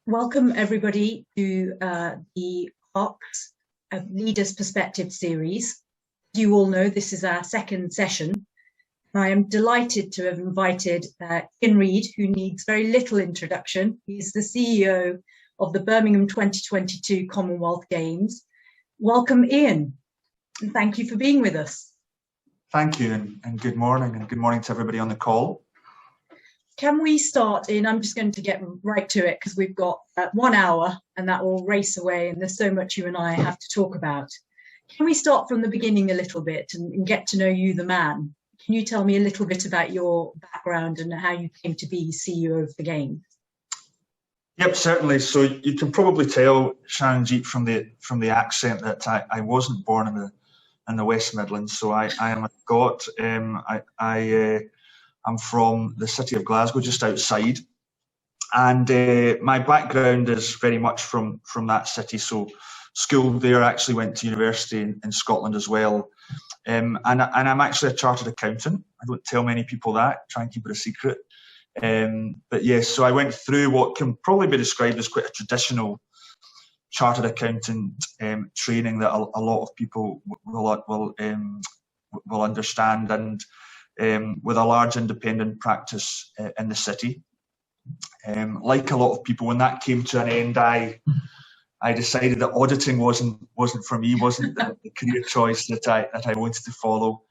Welcome everybody to the ARC's Leaders Perspective series. As you all know, this is our second session. I am delighted to have invited Ian Reid, who needs very little introduction. He's the CEO of the Birmingham 2022 Commonwealth Games. Welcome, Ian, and thank you for being with us. Thank you, and good morning, and good morning to everybody on the call. Can we start in? I'm just going to get right to it because we've got 1 hour and that will race away, and there's so much you and I have to talk about. Can we start from the beginning a little bit and get to know you, the man? Can you tell me a little bit about your background and how you came to be CEO of the Games? Yep, certainly. So you can probably tell, Sharanjeet, from the accent that I wasn't born in the West Midlands. So I am a Scot. I'm from the city of Glasgow, just outside, and my background is very much from that city. So schooled there, actually went to university in Scotland as well, and I'm actually a chartered accountant. I don't tell many people that, try and keep it a secret. But yes, so I went through what can probably be described as quite a traditional chartered accountant training that a lot of people will understand, and with a large independent practice in the city. Like a lot of people, when that came to an end, I decided that auditing wasn't for me, wasn't the career choice that I wanted to follow.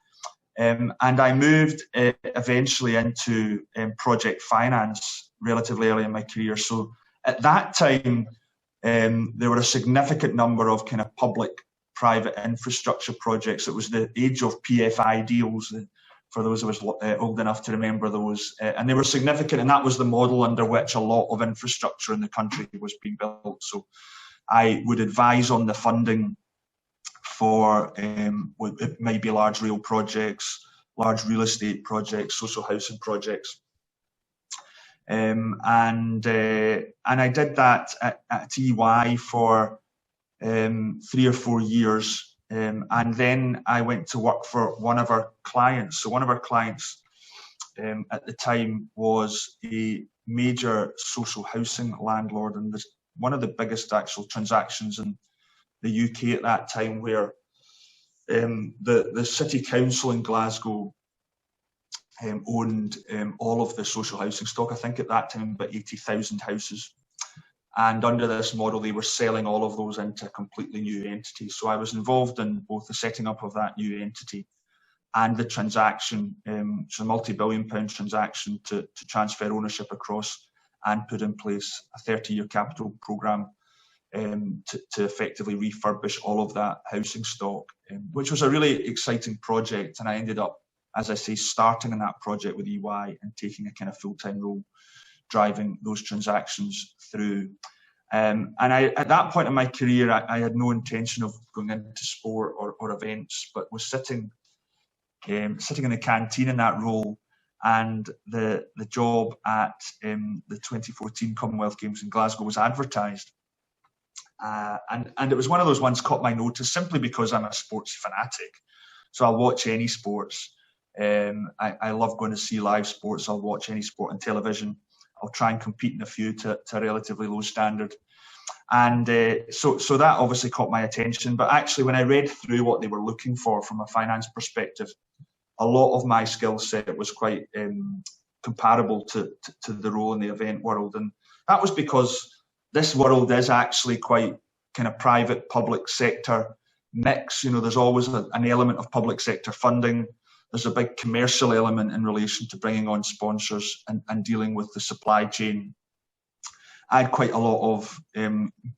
And I moved eventually into project finance relatively early in my career. So at that time, there were a significant number of kind of public-private infrastructure projects. It was the age of PFI deals, for those of us old enough to remember those. And they were significant, and that was the model under which a lot of infrastructure in the country was being built. So I would advise on the funding for it may be large rail projects, large real estate projects, social housing projects. And I did that at EY for 3 or 4 years. And then I went to work for one of our clients. So one of our clients at the time was a major social housing landlord, and one of the biggest actual transactions in the UK at that time, where the city council in Glasgow owned all of the social housing stock. I think at that time about 80,000 houses. And under this model, they were selling all of those into a completely new entity. So I was involved in both the setting up of that new entity and the transaction, it's a multi-billion-pound transaction to transfer ownership across and put in place a 30-year capital programme to effectively refurbish all of that housing stock, which was a really exciting project. And I ended up, as I say, starting in that project with EY and taking a kind of full-time role driving those transactions through. And at that point in my career, I had no intention of going into sport or events, but was sitting in the canteen in that role. And the job at the 2014 Commonwealth Games in Glasgow was advertised. And it was one of those ones caught my notice simply because I'm a sports fanatic. So I'll watch any sports. I love going to see live sports. I'll watch any sport on television. I'll try and compete in a few to a relatively low standard. And so that obviously caught my attention. But actually, when I read through what they were looking for from a finance perspective, a lot of my skill set was quite comparable to the role in the event world. And that was because this world is actually quite kind of private, public sector mix. You know, there's always an element of public sector funding. There's a big commercial element in relation to bringing on sponsors and dealing with the supply chain. I had quite a lot of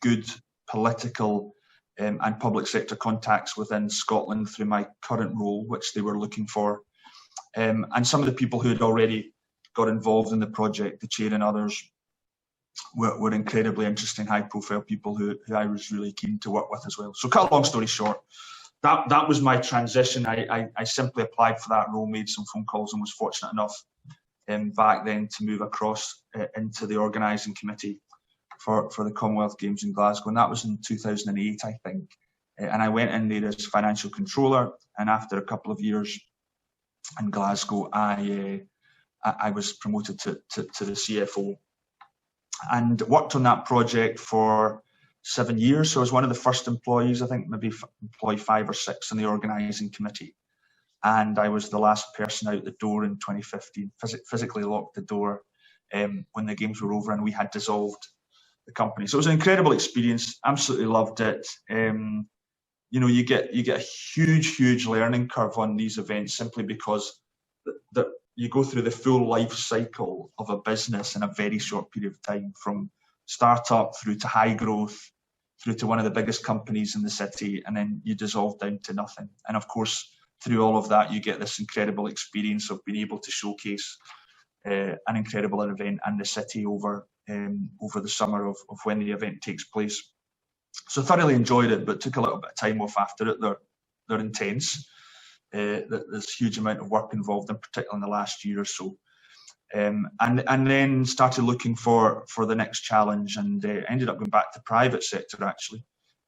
good political and public sector contacts within Scotland through my current role, which they were looking for. And some of the people who had already got involved in the project, the chair and others, were incredibly interesting, high-profile people who I was really keen to work with as well. So cut a long story short, that was my transition. I simply applied for that role, made some phone calls, and was fortunate enough back then to move across into the Organising Committee for the Commonwealth Games in Glasgow. And that was in 2008, I think. And I went in there as financial controller. And after a couple of years in Glasgow, I was promoted to the CFO. and worked on that project for 7 years. So I was one of the first employees, I think maybe employee 5 or 6 in the organising committee. And I was the last person out the door in 2015, physically locked the door when the games were over and we had dissolved the company. So it was an incredible experience, absolutely loved it. You know, you get a huge learning curve on these events simply because you go through the full life cycle of a business in a very short period of time, from startup through to high growth, through to one of the biggest companies in the city, and then you dissolve down to nothing. And of course, through all of that, you get this incredible experience of being able to showcase an incredible event and the city over the summer of when the event takes place. So thoroughly enjoyed it, but took a little bit of time off after it. They're intense. There's a huge amount of work involved, in particular in the last year or so. And then started looking for the next challenge, and ended up going back to the private sector actually,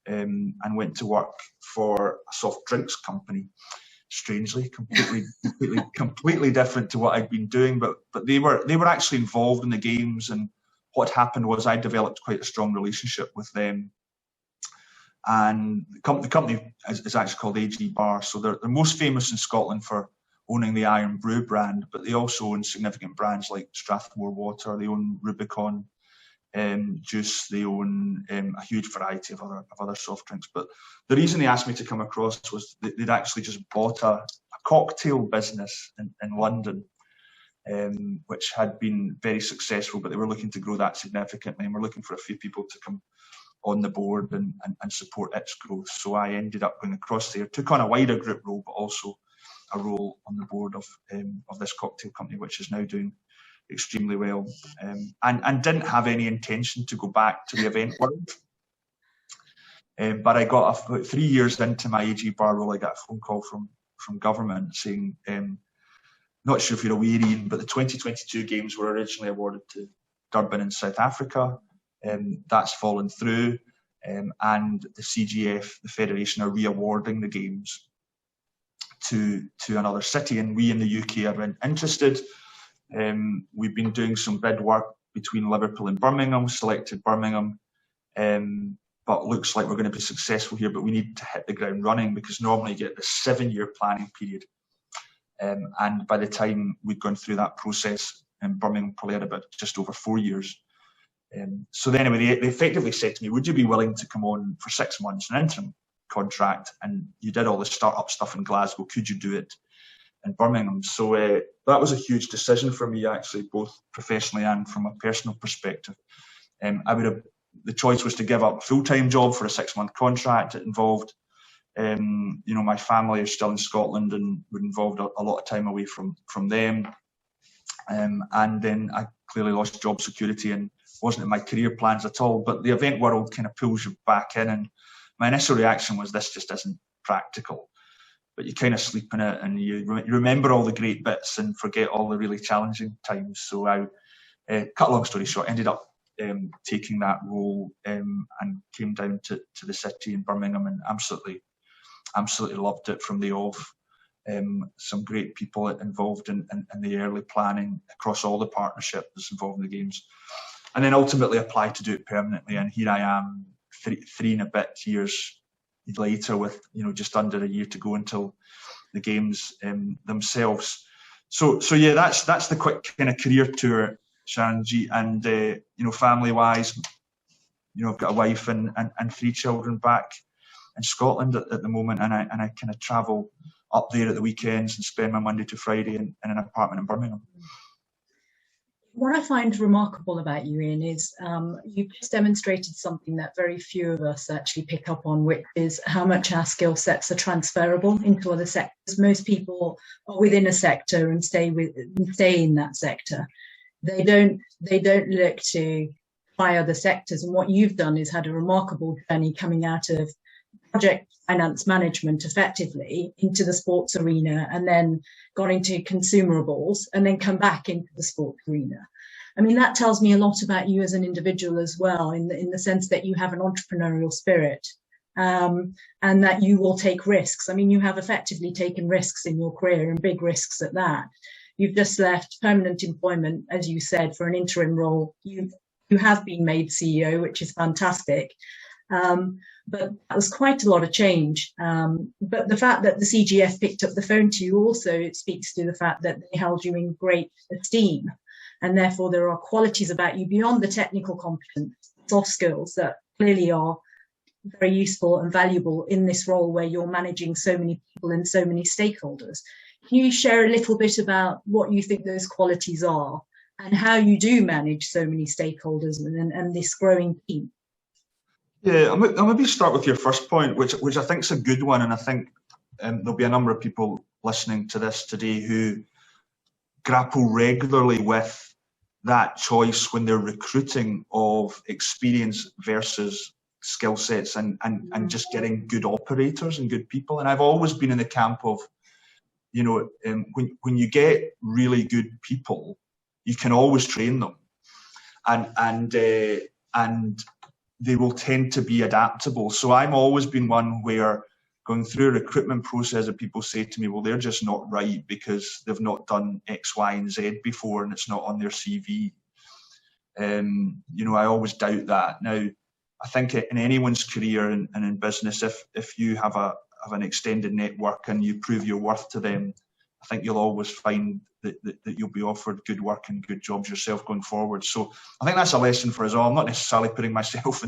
and went to work for a soft drinks company. Strangely, completely different to what I'd been doing, but they were actually involved in the games. And what happened was I developed quite a strong relationship with them. And the company is actually called AG Bar. So they're most famous in Scotland for owning the Iron Brew brand, but they also own significant brands like Strathmore Water. They own Rubicon juice. They own a huge variety of other soft drinks. But the reason they asked me to come across was they'd actually just bought a cocktail business in London, which had been very successful, but they were looking to grow that significantly, and we're looking for a few people to come on the board and support its growth. So I ended up going across there, took on a wider group role, but also a role on the board of this cocktail company, which is now doing extremely well, and didn't have any intention to go back to the event world. But I got about 3 years into my AG Bar role, I got a phone call from government saying, not sure if you're aware, Ian, but the 2022 games were originally awarded to Durban in South Africa. That's fallen through, and the CGF, the federation, are re-awarding the games to another city, and we in the UK are interested. We've been doing some bid work between Liverpool and Birmingham, selected Birmingham, but looks like we're going to be successful here, but we need to hit the ground running, because normally you get the 7-year planning period. And by the time we'd gone through that process, Birmingham probably had about just over 4 years. So then anyway, they effectively said to me, would you be willing to come on for 6 months, an interim contract, and you did all the startup stuff in Glasgow, could you do it in Birmingham? So that was a huge decision for me, actually, both professionally and from a personal perspective. The choice was to give up a full-time job for a 6-month contract. It involved, my family is still in Scotland, and would involve a lot of time away from them. And then I clearly lost job security and wasn't in my career plans at all. But the event world kind of pulls you back in, and my initial reaction was, this just isn't practical. But you kind of sleep in it, and you remember all the great bits and forget all the really challenging times. So I, cut a long story short, ended up taking that role, and came down to the city in Birmingham, and absolutely loved it from the off. Some great people involved in the early planning across all the partnerships involved in the games, and then ultimately applied to do it permanently. And here I am, three and a bit years later, with just under a year to go until the games themselves. So yeah, that's the quick kind of career tour, Sharon G. And family wise, I've got a wife and 3 children back in Scotland at the moment, and I kind of travel up there at the weekends and spend my Monday to Friday in an apartment in Birmingham. What I find remarkable about you, Ian, is you've just demonstrated something that very few of us actually pick up on, which is how much our skill sets are transferable into other sectors. Most people are within a sector and stay in that sector. They don't look to try other sectors. And what you've done is had a remarkable journey coming out of project finance management effectively into the sports arena, and then got into consumables, and then come back into the sports arena. I mean, that tells me a lot about you as an individual as well, in the sense that you have an entrepreneurial spirit, and that you will take risks. I mean, you have effectively taken risks in your career, and big risks at that. You've just left permanent employment, as you said, for an interim role. You you have been made CEO, which is fantastic. But that was quite a lot of change. But the fact that the CGF picked up the phone to you also, it speaks to the fact that they held you in great esteem. And therefore, there are qualities about you beyond the technical competence, soft skills that clearly are very useful and valuable in this role where you're managing so many people and so many stakeholders. Can you share a little bit about what you think those qualities are and how you do manage so many stakeholders and this growing team? Yeah, I'll maybe start with your first point, which I think is a good one, and I think there'll be a number of people listening to this today who grapple regularly with that choice when they're recruiting of experience versus skill sets and just getting good operators and good people. And I've always been in the camp of, when you get really good people, you can always train them, and they will tend to be adaptable. So I've always been one where going through a recruitment process that people say to me, well, they're just not right because they've not done X, Y, and Z before and it's not on their CV. I always doubt that. Now, I think in anyone's career and in business, if you have an extended network and you prove your worth to them, I think you'll always find that you'll be offered good work and good jobs yourself going forward. So I think that's a lesson for us all. I'm not necessarily putting myself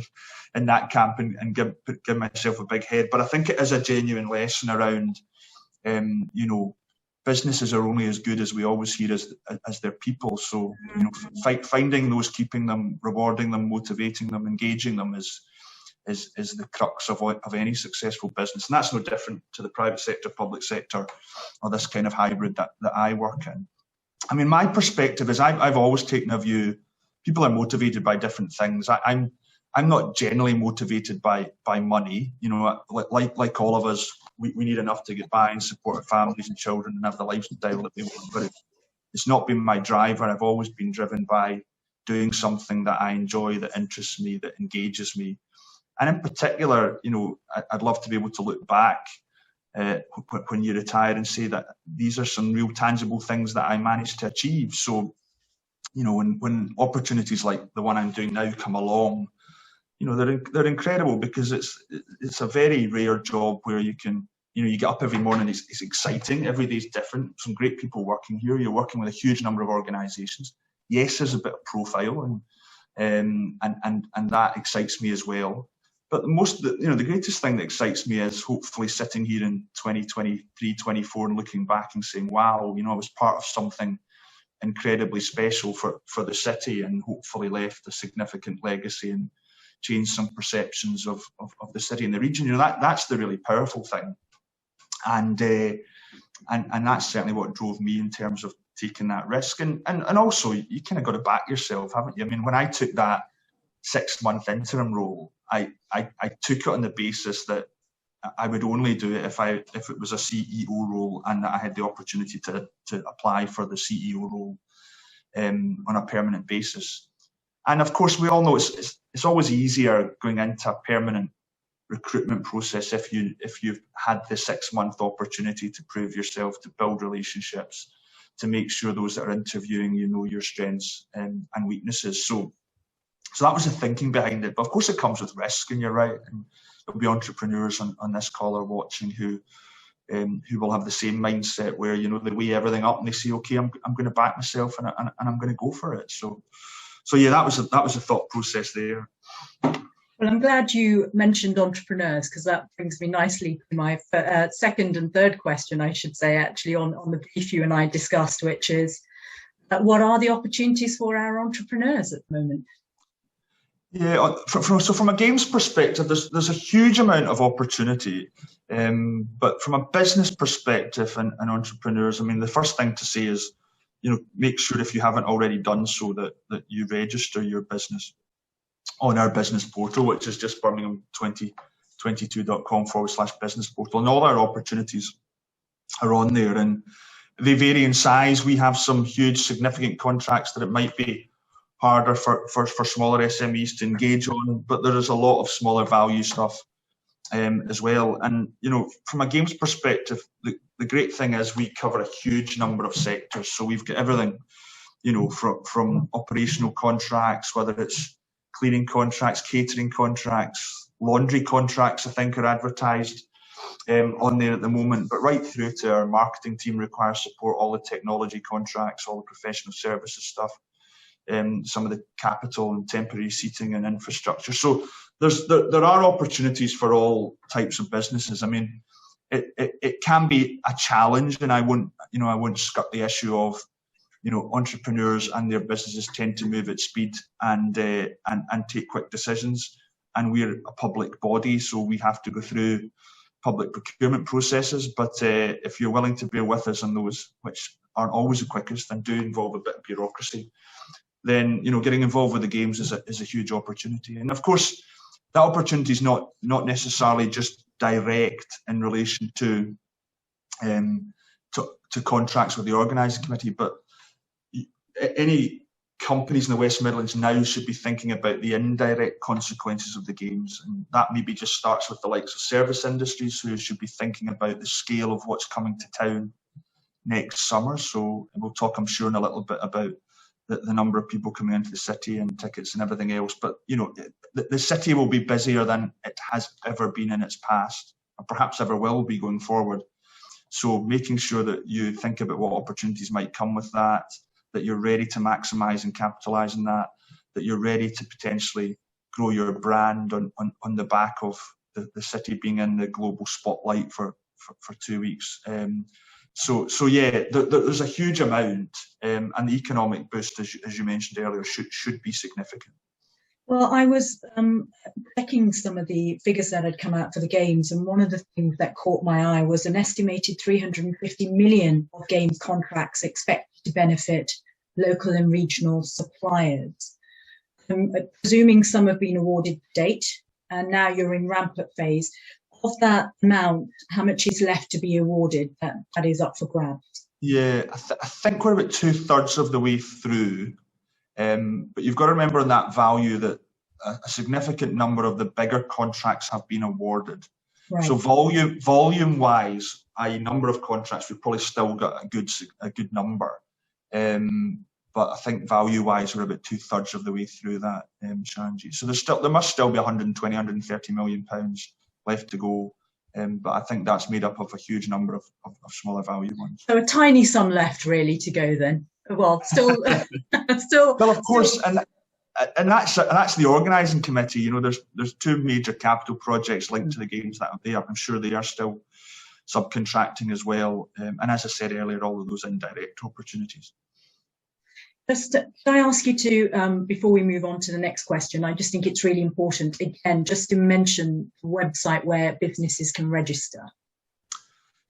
in that camp and give myself a big head, but I think it is a genuine lesson around, businesses are only as good as we always hear as their people. So, finding those, keeping them, rewarding them, motivating them, engaging them is the crux of any successful business. And that's no different to the private sector, public sector, or this kind of hybrid that I work in. I mean, my perspective is I've always taken a view, people are motivated by different things. I'm not generally motivated by money. Like all of us, we need enough to get by and support our families and children and have the lifestyle that we want. But it's not been my driver. I've always been driven by doing something that I enjoy, that interests me, that engages me. And in particular, I'd love to be able to look back when you retire and say that these are some real tangible things that I managed to achieve. So, when opportunities like the one I'm doing now come along, they're incredible because it's a very rare job where you can, you get up every morning, it's exciting, every day's different, some great people working here, you're working with a huge number of organisations. Yes, there's a bit of profile and that excites me as well. But the greatest thing that excites me is hopefully sitting here in 2023, 24 and looking back and saying, wow, I was part of something incredibly special for the city and hopefully left a significant legacy and changed some perceptions of the city and the region. That's the really powerful thing. And that's certainly what drove me in terms of taking that risk. And also you kind of got to back yourself, haven't you? I mean, when I took that 6-month interim role, I took it on the basis that I would only do it if it was a CEO role and that I had the opportunity to apply for the CEO role on a permanent basis. And of course, we all know it's always easier going into a permanent recruitment process if you've had the 6-month opportunity to prove yourself, to build relationships, to make sure those that are interviewing your strengths and weaknesses. So that was the thinking behind it. But of course, it comes with risk, and you're right. And there'll be entrepreneurs on this call are watching who will have the same mindset where they weigh everything up and they say, okay, I'm going to back myself and I'm going to go for it. So yeah, that was a thought process there. Well, I'm glad you mentioned entrepreneurs because that brings me nicely to my second and third question, I should say, actually, on the brief you and I discussed, which is what are the opportunities for our entrepreneurs at the moment? Yeah, so from a games perspective, there's a huge amount of opportunity, but from a business perspective and entrepreneurs, I mean, the first thing to say is, make sure if you haven't already done so that you register your business on our business portal, which is just birmingham2022.com/business portal, and all our opportunities are on there, and they vary in size. We have some huge, significant contracts that it might be harder for smaller SMEs to engage on, but there is a lot of smaller value stuff as well. And from a games perspective, the great thing is we cover a huge number of sectors. So we've got everything, you know, from operational contracts, whether it's cleaning contracts, catering contracts, laundry contracts, I think are advertised on there at the moment, but right through to our marketing team requires support, all the technology contracts, all the professional services stuff, some of the capital and temporary seating and infrastructure. So there are opportunities for all types of businesses. I mean, it can be a challenge, and I won't skirt the issue of, you know, entrepreneurs and their businesses tend to move at speed and take quick decisions. And we're a public body, so we have to go through public procurement processes. But if you're willing to bear with us on those, which aren't always the quickest and do involve a bit of bureaucracy, then, you know, getting involved with the games is a huge opportunity. And of course, that opportunity is not necessarily just direct in relation to contracts with the organising committee, but any companies in the West Midlands now should be thinking about the indirect consequences of the games, and that maybe just starts with the likes of service industries, who should be thinking about the scale of what's coming to town next summer. So we'll talk, I'm sure, in a little bit about the number of people coming into the city and tickets and everything else. But, you know, the city will be busier than it has ever been in its past, or perhaps ever will be going forward. So making sure that you think about what opportunities might come with that you're ready to maximise and capitalise on that you're ready to potentially grow your brand on the back of the city being in the global spotlight for 2 weeks. So yeah, there's a huge amount, and the economic boost, as you mentioned earlier, should be significant. Well, I was checking some of the figures that had come out for the Games, and one of the things that caught my eye was an estimated 350 million of Games contracts expected to benefit local and regional suppliers. Presuming some have been awarded to date, and now you're in ramp-up phase. Of that amount, how much is left to be awarded that is up for grabs? Yeah, I think we're about 2/3 of the way through. But you've got to remember in that value that a significant number of the bigger contracts have been awarded. Right. So volume-wise, i.e. number of contracts, we've probably still got a good number. But I think value-wise, we're about 2/3 of the way through that, Shanji. So there must still be 120, 130 million pounds left to go. But I think that's made up of a huge number of smaller value ones. So a tiny sum left really to go then. Well, still. Well, of course, and that's the organising committee. You know, there's two major capital projects linked to the games that are there. I'm sure they are still subcontracting as well. And as I said earlier, all of those indirect opportunities. Can I ask you to, before we move on to the next question, I just think it's really important, again, just to mention the website where businesses can register.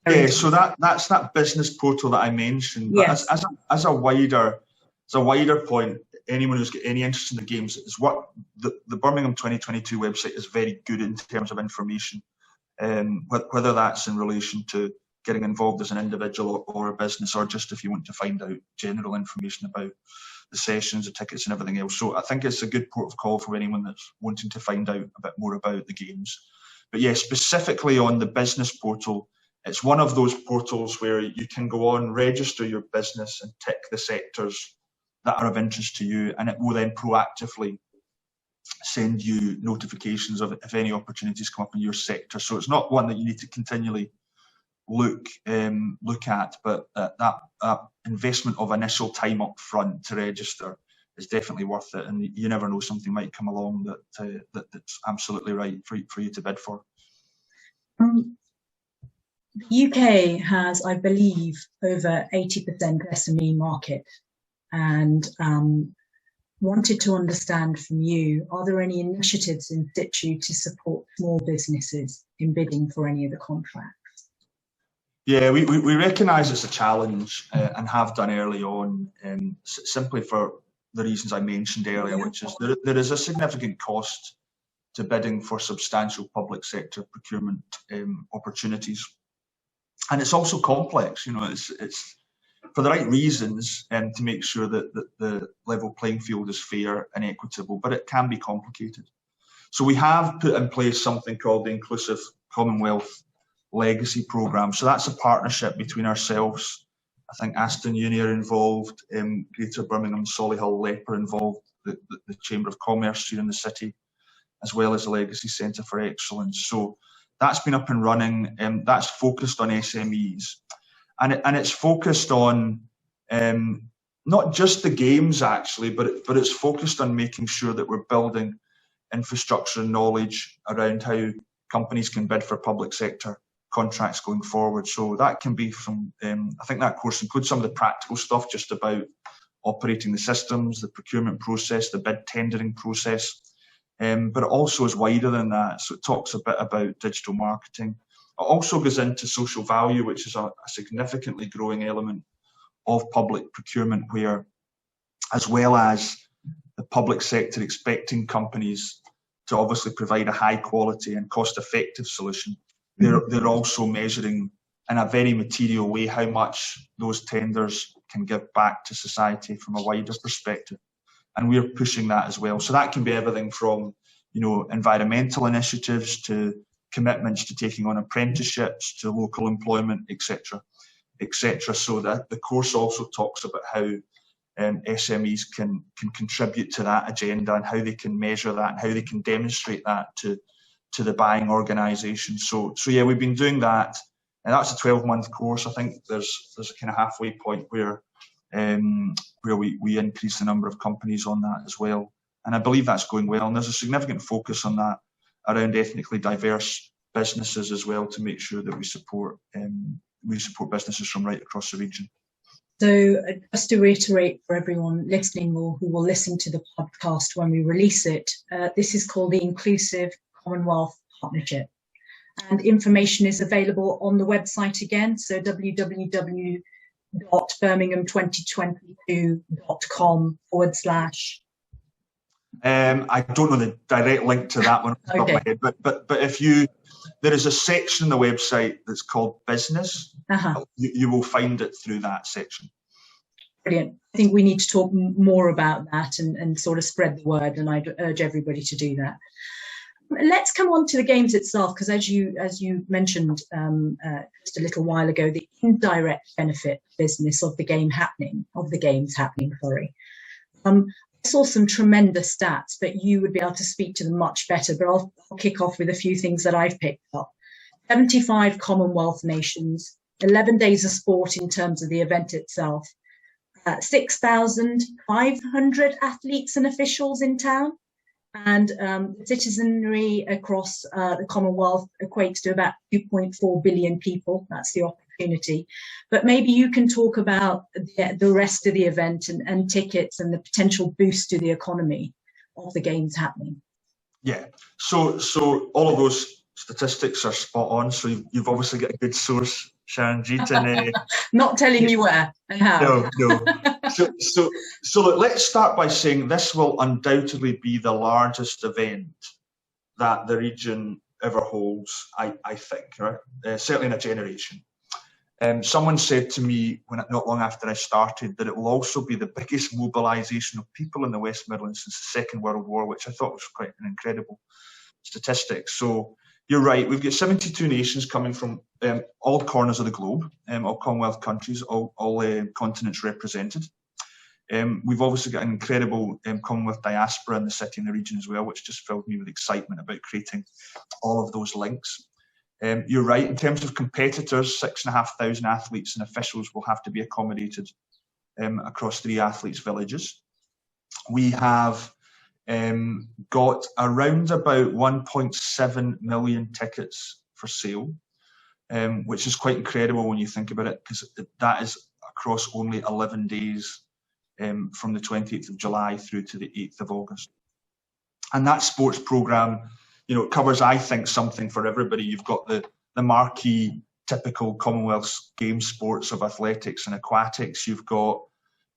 Yeah, so that's that business portal that I mentioned. But yes. As a wider point, anyone who's got any interest in the games, is what the Birmingham 2022 website is very good in terms of information, whether that's in relation to getting involved as an individual or a business, or just if you want to find out general information about the sessions, the tickets and everything else. So I think it's a good port of call for anyone that's wanting to find out a bit more about the games. But yeah, specifically on the business portal, it's one of those portals where you can go on, register your business and tick the sectors that are of interest to you, and it will then proactively send you notifications of if any opportunities come up in your sector. So it's not one that you need to continually look at, but that investment of initial time up front to register is definitely worth it, and you never know, something might come along that's absolutely right for you to bid for. The UK has, I believe, over 80% SME market, and wanted to understand from you, are there any initiatives in situ to support small businesses in bidding for any of the contracts? Yeah, we recognise it's a challenge and have done early on, simply for the reasons I mentioned earlier, which is there is a significant cost to bidding for substantial public sector procurement opportunities. And it's also complex, you know, it's for the right reasons to make sure that the level playing field is fair and equitable, but it can be complicated. So we have put in place something called the Inclusive Commonwealth Legacy Programme. So that's a partnership between ourselves I think Aston Uni are involved, Greater Birmingham, Solihull, Leper involved, the Chamber of Commerce here in the city, as well as the Legacy Centre for Excellence. So that's been up and running. That's focused on SMEs, and it's focused on not just the games actually, but it's focused on making sure that we're building infrastructure and knowledge around how companies can bid for public sector contracts going forward. So that can be from, I think that course includes some of the practical stuff just about operating the systems, the procurement process, the bid tendering process, but it also is wider than that. So it talks a bit about digital marketing. It also goes into social value, which is a significantly growing element of public procurement, where, as well as the public sector expecting companies to obviously provide a high quality and cost effective solution, they're also measuring in a very material way how much those tenders can give back to society from a wider perspective. And we're pushing that as well. So that can be everything from, you know, environmental initiatives to commitments to taking on apprenticeships to local employment, etc., etc. So that the course also talks about how SMEs can contribute to that agenda and how they can measure that and how they can demonstrate that to the buying organisation. So yeah, we've been doing that, and that's a 12-month course. I think there's a kind of halfway point where we increase the number of companies on that as well, and I believe that's going well. And there's a significant focus on that around ethnically diverse businesses as well, to make sure that we support businesses from right across the region. So just to reiterate for everyone listening or who will listen to the podcast when we release it, this is called the Inclusive Commonwealth Partnership. And information is available on the website again, so www.birmingham2022.com/. I don't know the direct link to that one off the top of my head, but if there is a section on the website that's called Business. You will find it through that section. Brilliant. I think we need to talk more about that and sort of spread the word, and I'd urge everybody to do that. Let's come on to the games itself, because as you mentioned just a little while ago, the indirect benefit business of the games happening. I saw some tremendous stats, but you would be able to speak to them much better. But I'll kick off with a few things that I've picked up. 75 Commonwealth nations, 11 days of sport in terms of the event itself, 6,500 athletes and officials in town, and citizenry across the Commonwealth equates to about 2.4 billion people. That's the opportunity. But maybe you can talk about the rest of the event and tickets and the potential boost to the economy of the games happening. Yeah, so all of those statistics are spot on. So you've obviously got a good source, Sharanjeet. And not telling you where and how. No. So look, let's start by saying this will undoubtedly be the largest event that the region ever holds, I think, right? Certainly in a generation. Someone said to me not long after I started that it will also be the biggest mobilisation of people in the West Midlands since the Second World War, which I thought was quite an incredible statistic. So you're right, we've got 72 nations coming from all corners of the globe, all Commonwealth countries, all continents represented. We've obviously got an incredible Commonwealth diaspora in the city and the region as well, which just filled me with excitement about creating all of those links. You're right, in terms of competitors, 6,500 athletes and officials will have to be accommodated across 3 athletes' villages. We have got around about 1.7 million tickets for sale, which is quite incredible when you think about it, because that is across only 11 days from the 28th of July through to the 8th of August. And that sports programme, covers, I think, something for everybody. You've got the marquee, typical Commonwealth Games sports of athletics and aquatics. You've got,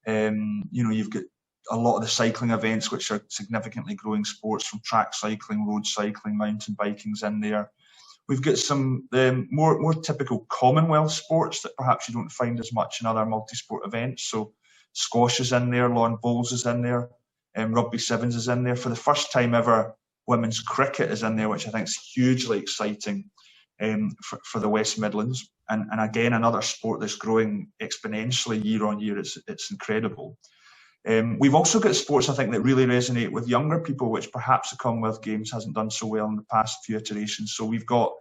you've got a lot of the cycling events, which are significantly growing sports, from track cycling, road cycling, mountain biking's in there. We've got some more typical Commonwealth sports that perhaps you don't find as much in other multi-sport events. So squash is in there, lawn bowls is in there, rugby sevens is in there. For the first time ever, women's cricket is in there, which I think is hugely exciting. for the West Midlands. And again, another sport that's growing exponentially year on year. It's incredible. We've also got sports, I think, that really resonate with younger people, which perhaps the Commonwealth Games hasn't done so well in the past few iterations. So we've got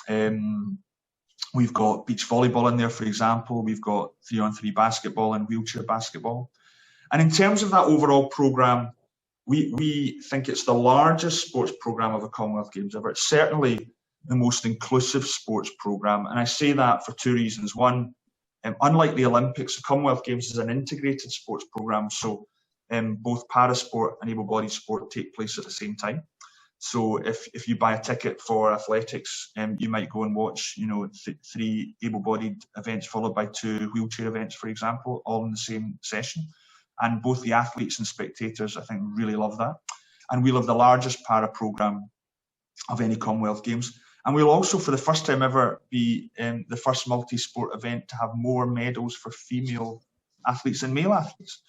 beach volleyball in there, for example. We've got 3-on-3 basketball and wheelchair basketball. And in terms of that overall programme, we think it's the largest sports programme of the Commonwealth Games ever. It's certainly the most inclusive sports programme. And I say that for two reasons. One, unlike the Olympics, the Commonwealth Games is an integrated sports programme. So both parasport and able-bodied sport take place at the same time. So if you buy a ticket for athletics, you might go and watch, 3 able-bodied events followed by 2 wheelchair events, for example, all in the same session. And both the athletes and spectators, I think, really love that. And we'll have the largest para programme of any Commonwealth Games. And we'll also, for the first time ever, be the first multi-sport event to have more medals for female athletes than male athletes.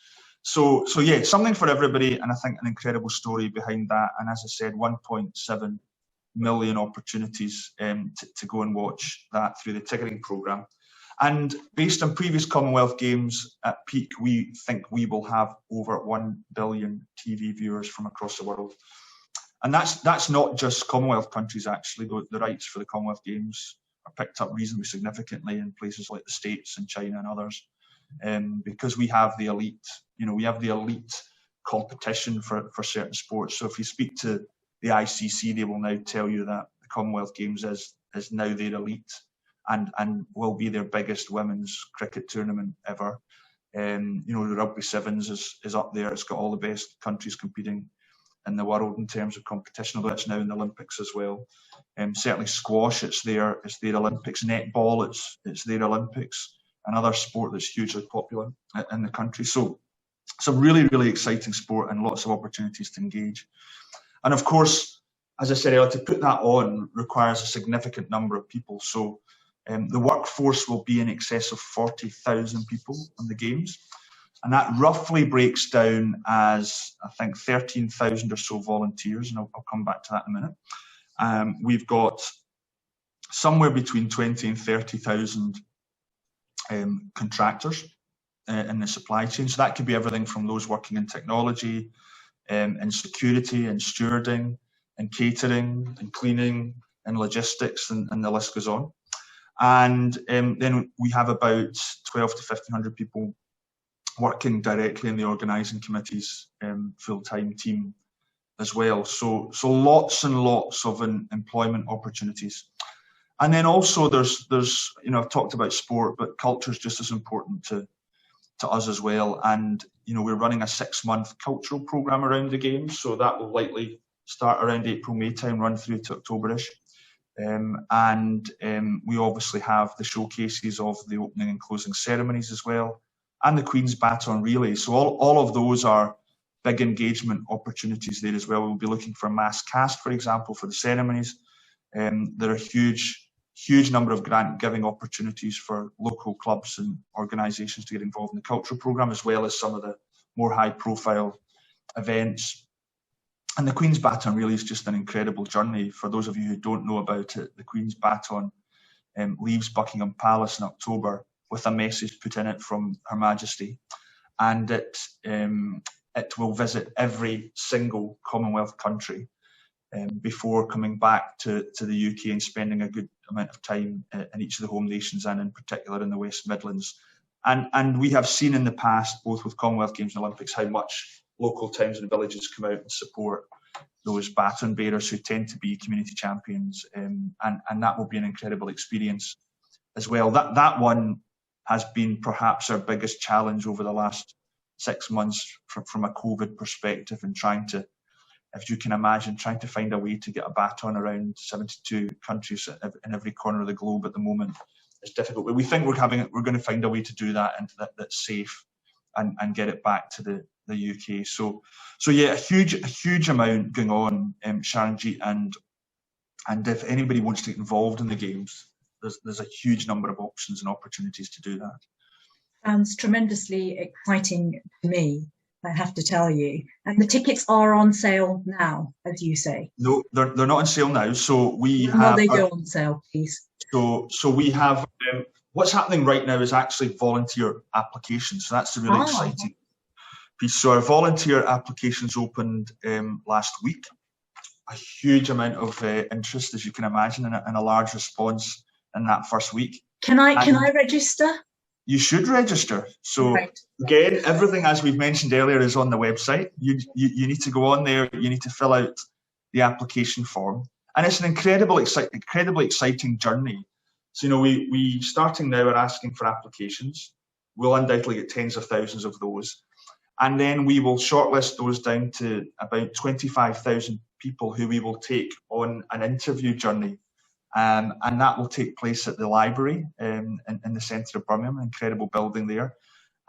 So yeah, something for everybody, and I think an incredible story behind that. And as I said, 1.7 million opportunities to go and watch that through the ticketing programme. And based on previous Commonwealth Games at peak, we think we will have over 1 billion TV viewers from across the world. And that's not just Commonwealth countries, actually. The rights for the Commonwealth Games are picked up reasonably significantly in places like the States and China and others, because we have the elite, we have the elite competition for certain sports. So if you speak to the ICC, they will now tell you that the Commonwealth Games is now their elite and will be their biggest women's cricket tournament ever. The Rugby Sevens is up there. It's got all the best countries competing in the world in terms of competition, although it's now in the Olympics as well. Certainly squash, it's their Olympics. Netball, it's their Olympics. Another sport that's hugely popular in the country. So it's a really, really exciting sport and lots of opportunities to engage. And of course, as I said earlier, to put that on requires a significant number of people. So the workforce will be in excess of 40,000 people on the Games. And that roughly breaks down as, I think, 13,000 or so volunteers, and I'll come back to that in a minute. We've got somewhere between 20 and 30,000 contractors in the supply chain. So that could be everything from those working in technology, in security, in stewarding, in catering, in cleaning, in logistics, and the list goes on. And then we have about 1,200 to 1,500 people working directly in the organising committee's full-time team as well. So lots and lots of employment opportunities. And then also there's I've talked about sport, but culture is just as important to us as well. And we're running a 6-month cultural programme around the Games, so that will likely start around April, May time, run through to October-ish. We obviously have the showcases of the opening and closing ceremonies as well, and the Queen's Baton Relay. So all of those are big engagement opportunities there as well. We'll be looking for mass cast, for example, for the ceremonies. There are huge number of grant giving opportunities for local clubs and organisations to get involved in the cultural programme, as well as some of the more high profile events. And the Queen's Baton Relay is just an incredible journey. For those of you who don't know about it, the Queen's Baton leaves Buckingham Palace in October with a message put in it from Her Majesty, and it will visit every single Commonwealth country before coming back to the UK and spending a good amount of time in each of the home nations, and in particular in the West Midlands. And we have seen in the past, both with Commonwealth Games and Olympics, how much local towns and villages come out and support those baton bearers who tend to be community champions, and that will be an incredible experience as well. That one has been perhaps our biggest challenge over the last 6 months from a COVID perspective, and trying to, if you can imagine, trying to find a way to get a baton around 72 countries in every corner of the globe at the moment is difficult. But we think we're going to find a way to do that, and that's safe, and get it back to the UK. So yeah, a huge amount going on, Sharanjeet, and if anybody wants to get involved in the Games, there's a huge number of options and opportunities to do that. Sounds tremendously exciting to me. I have to tell you. And the tickets are on sale now, as you say. No, they're not on sale now. So we When will have. they go on sale, please? So we have. What's happening right now is actually volunteer applications. So that's the really exciting piece. So our volunteer applications opened last week. A huge amount of interest, as you can imagine, and a large response in that first week. Can I register? You should register. So again, everything, as we've mentioned earlier, is on the website. You need to go on there. You need to fill out the application form, and it's an incredibly exciting journey. So we starting now are asking for applications. We'll undoubtedly get tens of thousands of those, and then we will shortlist those down to about 25,000 people who we will take on an interview journey. And that will take place at the library in the centre of Birmingham, an incredible building there.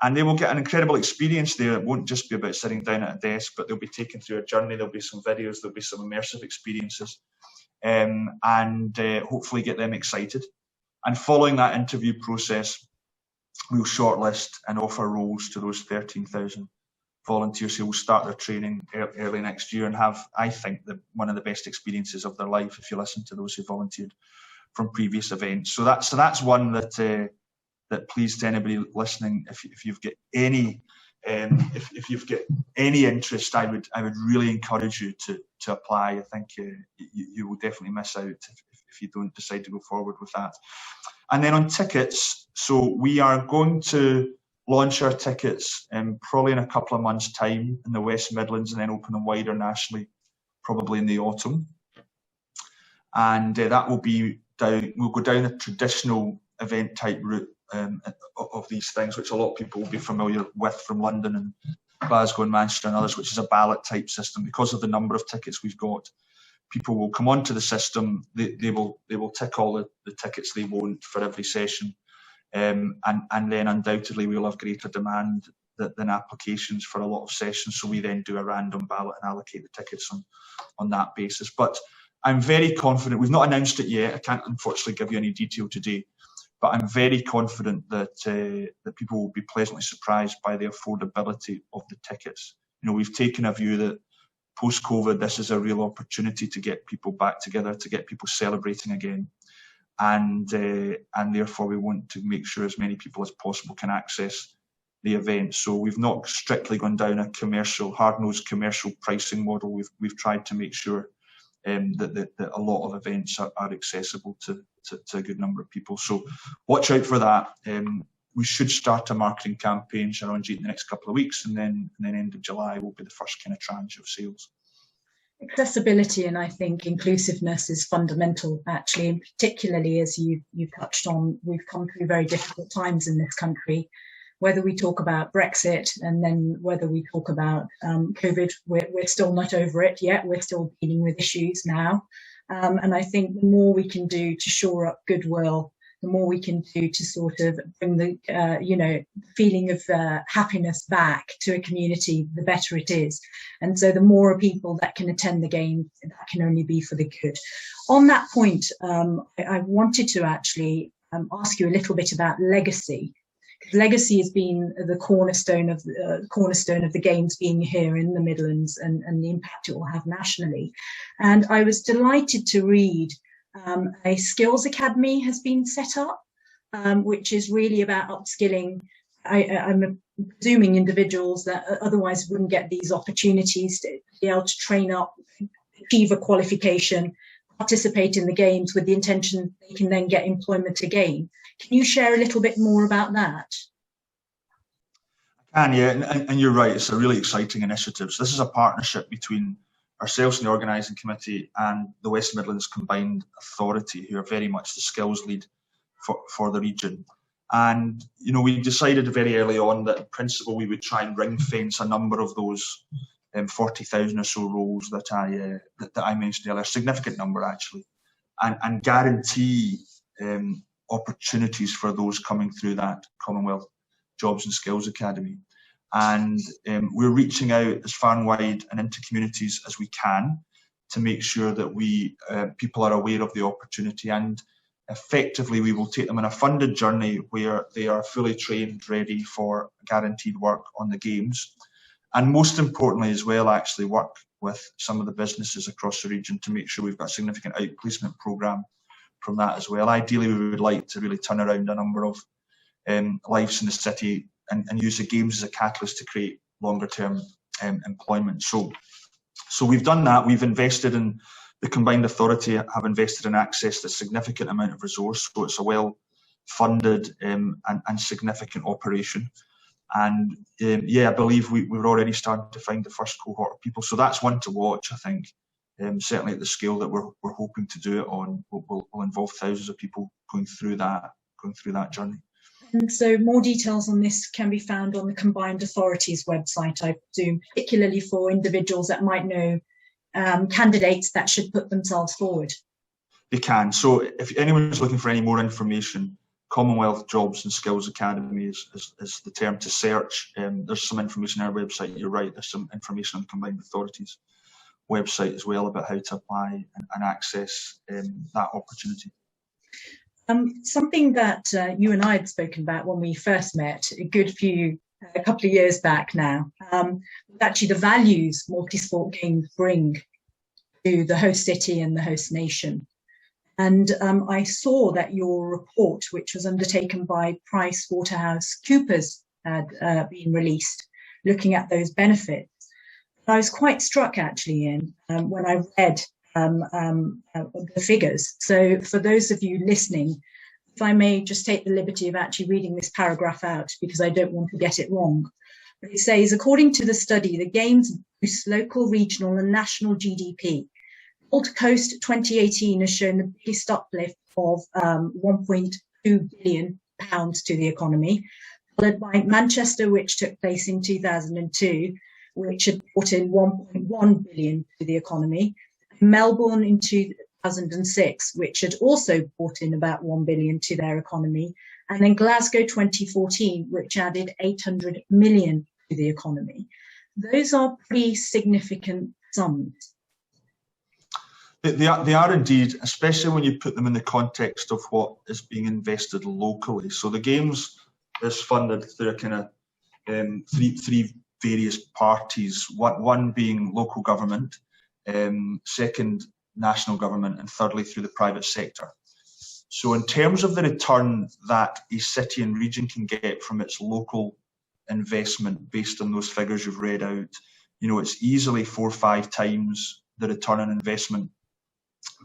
And they will get an incredible experience there. It won't just be about sitting down at a desk, but they'll be taken through a journey. There'll be some videos, there'll be some immersive experiences, and hopefully get them excited. And following that interview process, we'll shortlist and offer roles to those 13,000 volunteers who will start their training early next year and have, I think, one of the best experiences of their life if you listen to those who volunteered from previous events. So that's one that please to anybody listening, if you've got any if you've got any interest, I would really encourage you to apply. I think you will definitely miss out if you don't decide to go forward with that. And then on tickets, so we are going to launch our tickets probably in a couple of months' time in the West Midlands, and then open them wider nationally, probably in the autumn. And that will be down. We'll go down a traditional event type route of these things, which a lot of people will be familiar with from London and Glasgow and Manchester and others, which is a ballot type system. Because of the number of tickets we've got, people will come onto the system. They will tick all the tickets they want for every session. And then undoubtedly we'll have greater demand than applications for a lot of sessions. So we then do a random ballot and allocate the tickets on that basis. But I'm very confident. We've not announced it yet. I can't unfortunately give you any detail today, but I'm very confident that people will be pleasantly surprised by the affordability of the tickets. We've taken a view that post-COVID, this is a real opportunity to get people back together, to get people celebrating again. And therefore we want to make sure as many people as possible can access the event. So we've not strictly gone down a hard-nosed commercial pricing model. We've tried to make sure that a lot of events are accessible to a good number of people. So watch out for that. We should start a marketing campaign, Sharonji, in the next couple of weeks, and then end of July will be the first kind of tranche of sales. Accessibility and I think inclusiveness is fundamental, actually, and particularly as you touched on, we've come through very difficult times in this country. Whether we talk about Brexit and then whether we talk about COVID, we're still not over it yet. We're still dealing with issues now. And I think the more we can do to shore up goodwill, the more we can do to sort of bring the, feeling of happiness back to a community, the better it is. And so the more people that can attend the game, that can only be for the good. On that point, I wanted to actually ask you a little bit about legacy. Legacy has been the cornerstone of the games being here in the Midlands and the impact it will have nationally. And I was delighted to read a skills academy has been set up, which is really about upskilling. I'm presuming individuals that otherwise wouldn't get these opportunities to be able to train up, achieve a qualification, participate in the games with the intention they can then get employment again. Can you share a little bit more about that? I can, yeah, and you're right. It's a really exciting initiative. So this is a partnership between ourselves and the Organising Committee and the West Midlands Combined Authority, who are very much the skills lead for the region. And, we decided very early on that in principle we would try and ring fence a number of those 40,000 or so roles that I mentioned earlier, a significant number actually, and guarantee opportunities for those coming through that Commonwealth Jobs and Skills Academy. And we're reaching out as far and wide and into communities as we can to make sure that people are aware of the opportunity, and effectively we will take them on a funded journey where they are fully trained, ready for guaranteed work on the games. and most importantly as well, actually work with some of the businesses across the region to make sure we've got a significant outplacement programme from that as well. Ideally, we would like to really turn around a number of lives in the city and use the games as a catalyst to create longer term employment. So we've done that. We've invested in the combined authority, have invested in access to a significant amount of resource. So it's a well-funded and significant operation. And yeah, I believe we're already starting to find the first cohort of people. So that's one to watch, I think. Certainly at the scale that we're hoping to do it on, will involve thousands of people going through that journey. And so more details on this can be found on the Combined Authorities website, I presume, particularly for individuals that might know candidates that should put themselves forward. They can. So if anyone's looking for any more information, Commonwealth Jobs and Skills Academy is the term to search. There's some information on our website. You're right. There's some information on the Combined Authorities website as well about how to apply and access that opportunity. Something that you and I had spoken about when we first met a couple of years back now, was actually the values multi-sport games bring to the host city and the host nation. And I saw that your report, which was undertaken by PricewaterhouseCoopers, had been released, looking at those benefits. I was quite struck, actually, Ian, when I read the figures. So for those of you listening, if I may just take the liberty of actually reading this paragraph out, because I don't want to get it wrong. But it says, according to the study, the Games boost local, regional and national GDP. Gold Coast 2018 has shown the biggest uplift of £1.2 billion to the economy, followed by Manchester, which took place in 2002, which had brought in 1.1 billion to the economy. Melbourne in 2006, which had also brought in about 1 billion to their economy. And then Glasgow 2014, which added 800 million to the economy. Those are pretty significant sums. They are indeed, especially when you put them in the context of what is being invested locally. So the Games is funded through a kind of three various parties, one being local government, second national government, and thirdly through the private sector. So in terms of the return that a city and region can get from its local investment based on those figures you've read out, you know, it's easily 4 or 5 times the return on investment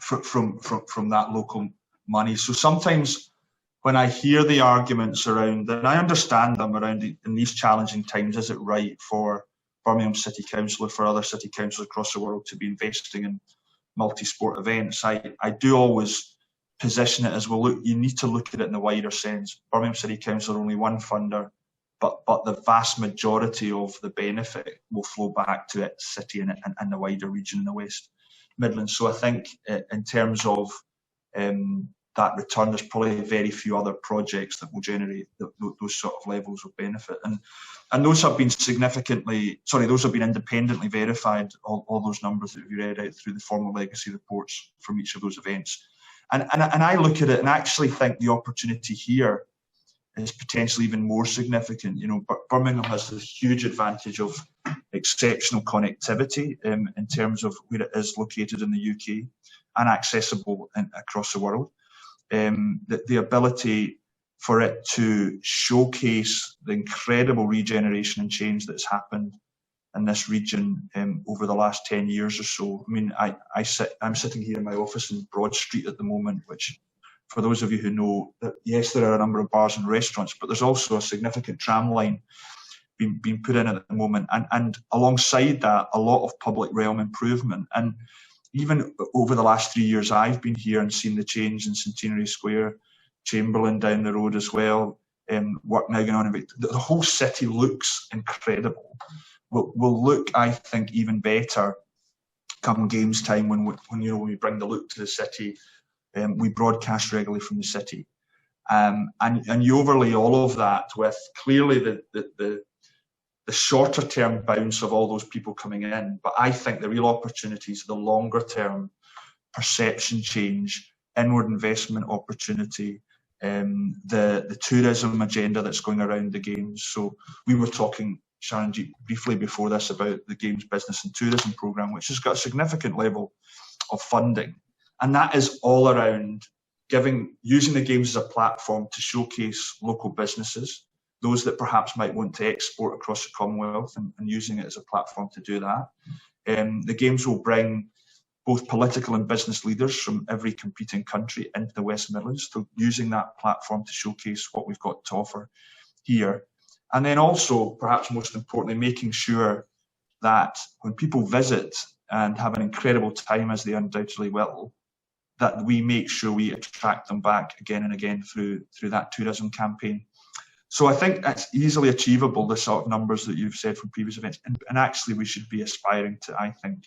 from that local money. So sometimes when I hear the arguments around, and I understand them around in these challenging times, is it right for Birmingham City Council or for other city councils across the world to be investing in multi-sport events? I do always position it as, well, look, you need to look at it in the wider sense. Birmingham City Council are only one funder, but the vast majority of the benefit will flow back to its city and the wider region in the West Midlands. So I think in terms of that return, there's probably very few other projects that will generate those sort of levels of benefit. And those have been independently verified, all those numbers that we read out through the formal legacy reports from each of those events. And I look at it and actually think the opportunity here is potentially even more significant. You know, Birmingham has this huge advantage of exceptional connectivity in terms of where it is located in the UK and accessible across the world. The ability for it to showcase the incredible regeneration and change that's happened in this region over the last 10 years or so. I mean, I'm sitting here in my office in Broad Street at the moment, which, for those of you who know, that yes, there are a number of bars and restaurants, but there's also a significant tram line being put in at the moment. And alongside that, a lot of public realm improvement. And even over the last 3 years, I've been here and seen the change in Centenary Square, Chamberlain down the road as well, work now going on. The whole city looks incredible. Will look, I think, even better come Games time when we bring the look to the city. We broadcast regularly from the city, and you overlay all of that with clearly the shorter term bounce of all those people coming in. But I think the real opportunities, the longer term perception change, inward investment opportunity, the tourism agenda that's going around the Games. So we were talking Sharon, briefly before this about the Games Business and Tourism Programme, which has got a significant level of funding. And that is all around using the Games as a platform to showcase local businesses, those that perhaps might want to export across the Commonwealth, and using it as a platform to do that. The Games will bring both political and business leaders from every competing country into the West Midlands, so using that platform to showcase what we've got to offer here. And then also, perhaps most importantly, making sure that when people visit and have an incredible time, as they undoubtedly will, that we make sure we attract them back again and again through that tourism campaign. So I think that's easily achievable, the sort of numbers that you've said from previous events. And actually, we should be aspiring to, I think,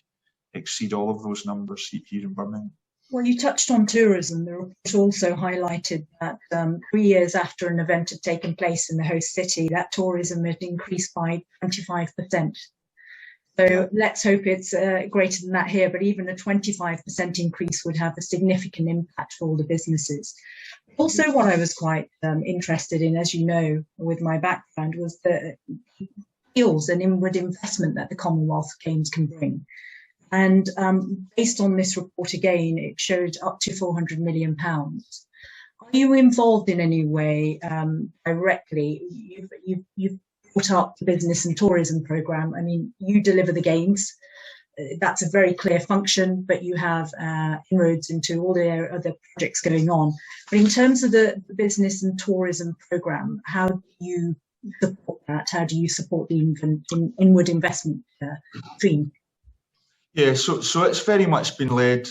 exceed all of those numbers here in Birmingham. Well, you touched on tourism. The report also highlighted that 3 years after an event had taken place in the host city, that tourism had increased by 25%. So let's hope it's greater than that here, but even a 25% increase would have a significant impact for all the businesses. Also, what I was quite interested in, as you know, with my background, was the skills and inward investment that the Commonwealth Games can bring. And based on this report again, it showed up to £400 million. Are you involved in any way directly? You've brought up the Business and Tourism Programme. I mean, you deliver the games. That's a very clear function, but you have inroads into all the other projects going on. But in terms of the Business and Tourism Programme, how do you support that? How do you support the inward investment stream? Yeah, so it's very much been led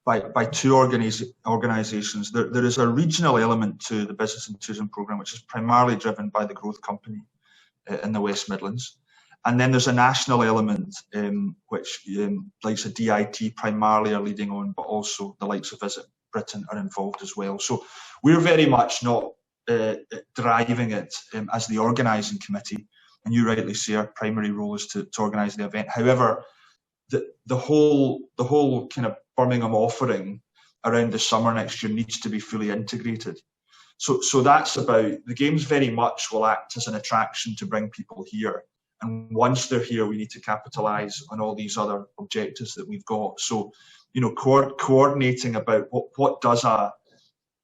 by two organisations. There is a regional element to the Business and Tourism Programme, which is primarily driven by the Growth Company in the West Midlands. And then there's a national element, which likes of DIT primarily are leading on, but also the likes of Visit Britain are involved as well. So we're very much not driving it as the organising committee. And you rightly say our primary role is to organise the event. However, the whole kind of Birmingham offering around the summer next year needs to be fully integrated. So that's about, the Games very much will act as an attraction to bring people here. And once they're here, we need to capitalise on all these other objectives that we've got. So, coordinating about what does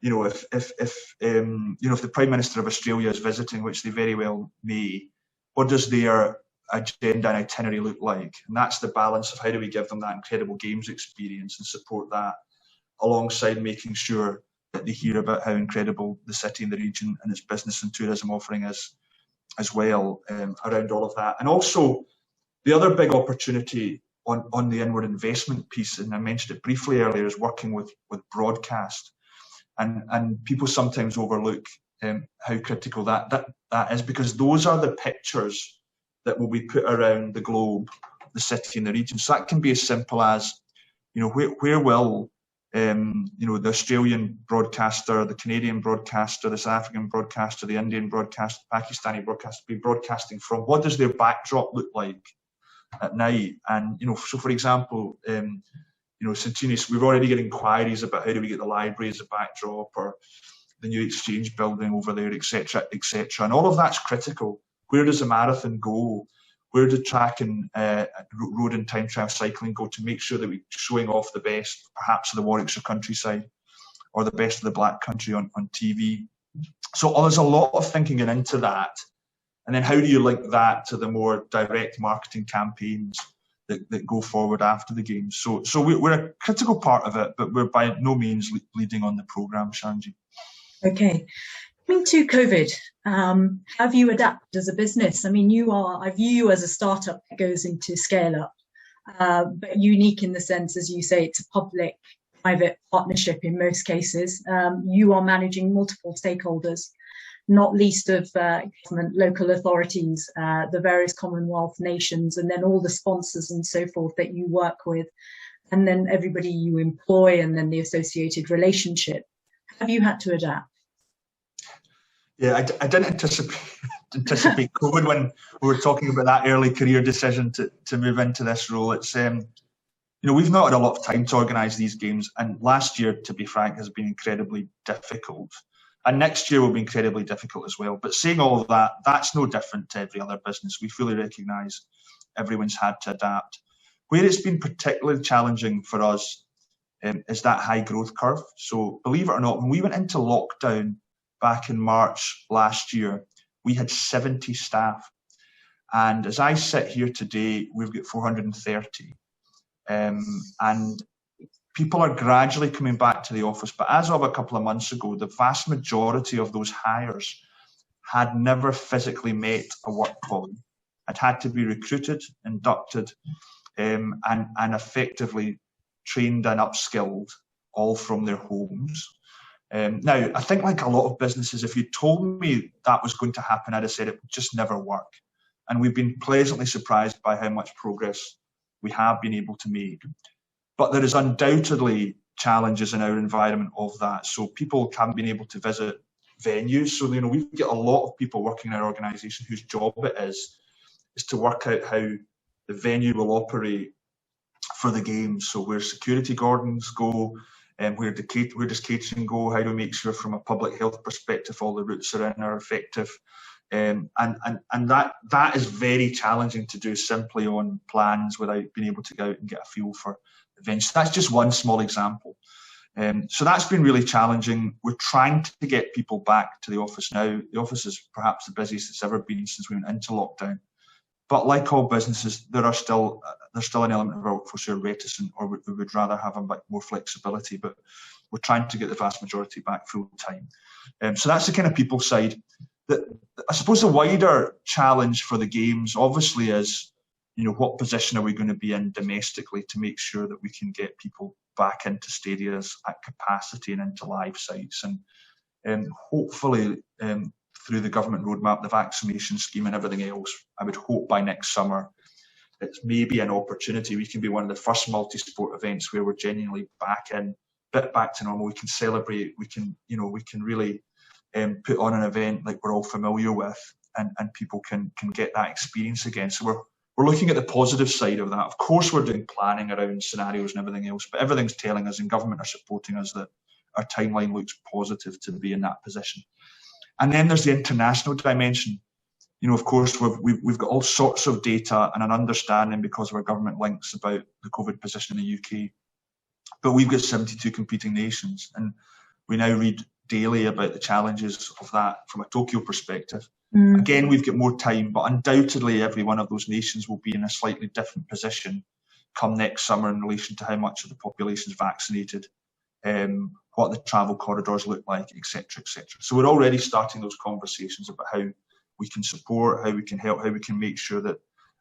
if the Prime Minister of Australia is visiting, which they very well may, what does their agenda and itinerary look like? And that's the balance of how do we give them that incredible Games experience and support that, alongside making sure that they hear about how incredible the city and the region and its business and tourism offering is as well, around all of that. And also the other big opportunity on the inward investment piece, and I mentioned it briefly earlier, is working with broadcast. And people sometimes overlook how critical that is, because those are the pictures that will be put around the globe, the city and the region. So that can be as simple as, where will the Australian broadcaster, the Canadian broadcaster, the South African broadcaster, the Indian broadcaster, Pakistani broadcaster be broadcasting from? What does their backdrop look like at night? And, so for example, St Tunis, we've already got inquiries about how do we get the library as a backdrop, or the new exchange building over there, etc., etc. And all of that's critical. Where does the marathon go? Where do track and road and time trial cycling go, to make sure that we're showing off the best, perhaps of the Warwickshire countryside, or the best of the Black Country on TV? So there's a lot of thinking into that. And then how do you link that to the more direct marketing campaigns that go forward after the Games? So we're a critical part of it, but we're by no means leading on the programme, Shanji. Okay. Coming to COVID, have you adapted as a business? I mean, I view you as a startup that goes into scale up, but unique in the sense, as you say, it's a public-private partnership in most cases. You are managing multiple stakeholders, not least of government, local authorities, the various Commonwealth nations, and then all the sponsors and so forth that you work with, and then everybody you employ, and then the associated relationship. Have you had to adapt? Yeah, I didn't anticipate COVID when we were talking about that early career decision to move into this role. It's we've not had a lot of time to organise these Games, and last year, to be frank, has been incredibly difficult. And next year will be incredibly difficult as well. But saying all of that, that's no different to every other business. We fully recognise everyone's had to adapt. Where it's been particularly challenging for us is that high growth curve. So believe it or not, when we went into lockdown back in March last year, we had 70 staff. And as I sit here today, we've got 430. And people are gradually coming back to the office. But as of a couple of months ago, the vast majority of those hires had never physically met a work colleague, had to be recruited, inducted, and effectively trained and upskilled, all from their homes. Now, I think like a lot of businesses, if you told me that was going to happen, I'd have said it would just never work. And we've been pleasantly surprised by how much progress we have been able to make. But there is undoubtedly challenges in our environment of that. So people haven't been able to visit venues. So, we get a lot of people working in our organisation whose job it is to work out how the venue will operate for the games. So where security cordons go, where does catering go? How do we make sure from a public health perspective all the routes are effective? And that is very challenging to do simply on plans without being able to go out and get a feel for events. So that's just one small example. So that's been really challenging. We're trying to get people back to the office now. The office is perhaps the busiest it's ever been since we went into lockdown. But like all businesses, there's still an element of our workforce who are reticent, or we would rather have a bit more flexibility. But we're trying to get the vast majority back full time. So that's the kind of people side. I suppose the wider challenge for the Games obviously is, what position are we going to be in domestically to make sure that we can get people back into stadiums at capacity and into live sites, and hopefully through the government roadmap, the vaccination scheme and everything else, I would hope by next summer it's maybe an opportunity. We can be one of the first multi-sport events where we're genuinely back to normal. We can celebrate. We can really put on an event like we're all familiar with, and people can get that experience again. So we're looking at the positive side of that. Of course, we're doing planning around scenarios and everything else, but everything's telling us, and government are supporting us, that our timeline looks positive to be in that position. And then there's the international dimension. Of course, we've got all sorts of data and an understanding because of our government links about the COVID position in the UK. But we've got 72 competing nations, and we now read daily about the challenges of that from a Tokyo perspective. Again, we've got more time, but undoubtedly every one of those nations will be in a slightly different position come next summer in relation to how much of the population is vaccinated, what the travel corridors look like, etc., etc. So we're already starting those conversations about how we can support, how we can help, how we can make sure that